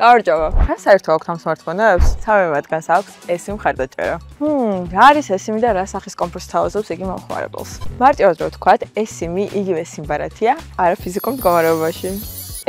გავარჯობა. რა საერთო აქვს ამ smartphone-ებს? სამი მათგანს აქვს eSIM მხარდაჭერა. რა არის eSIM და რა სახის კომფორტს თავაზობს იგი მომხმარებელს? მარტივად რო ვთქვათ, eSIM იგივე სიმბარათია, არა ფიზიკურ მდგომარეობაში.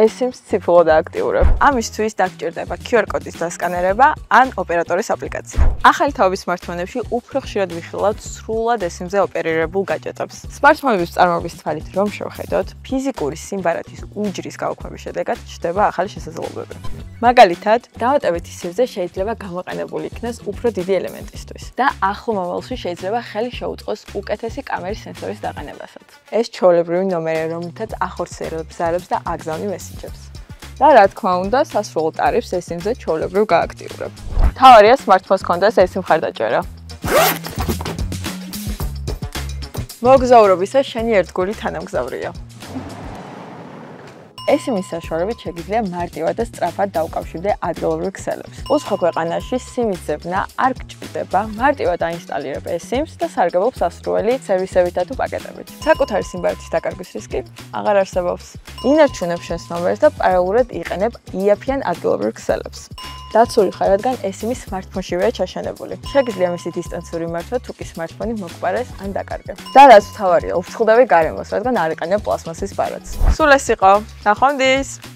eSIM-ს ციფრულად ააქტიურებ. ამისთვის დაგჭირდება QR კოდის დასკანერება ან ოპერატორის აპლიკაცია. ახალი თაობის smartphone-ებში უფრო ხშირად ვიხილავთ სრულად eSIM-ზე ოპერირებულ gadget-ებს. Smartphone-ების წარმოების თვალით რომ შევხედოთ, ფიზიკური სიმბარათის უჯრის გაუქმების შედეგად ჩნდება ახალი შესაძლებლობები. მაგალითად, დამატებითი სივრცე შეიძლება გამოყენებული იქნას უფრო დიდი ელემენტისთვის და ახლო მომავალში შეიძლება ხელი შეუწყოს უკეთესი კამერის სენსორის დაყენებასაც. ეს ჩვეულებრივი ნომერია, რომლითაც ახორციელებს ზარებს და აგზავნი მესიჯებს. და რა თქმა უნდა, სასრულ ტარიფს eSIM-ზე ჩვეულებრივ გააქტიურებ. მთავარია smartphone-ს ჰქონდეს eSIM მხარდაჭერა. მოგზაურობისას შენი ერთგული თანამგზავრია. eSIM-ის საშუალებით შეგიძლია მარტივად და სწრაფად დაუკავშირდე ადგილობრივ ქსელებს. უცხო ქვეყანაში SIM-ის ძებნა არ გჭირდება, მარტივად აინსტალირებ eSIM-ს და სარგებლობს სასურველი სერვისებითა თუ პაკეტებით. საკუთარი სიმბარათის დაკარგვის რისკი აღარ არსებობს. ინარჩუნებ შენს ნომერს და პარალელურად იყენებ იაფიან ადგილობრივ ქსელებს. დაცული ხარ, რადგან eSIM-ი smartphone-შივეა ჩაშენებული. შეგიძლია მისი დისტანციური მართვა თუ კი smartphone-ი მოგყარეს ან დაკარგე. და რაც მთავარია, უფრთხილდები გარემოს, რადგან არ იყენებ პლასმასის ბარათს. სულ ეს იყო. ნახვამდის!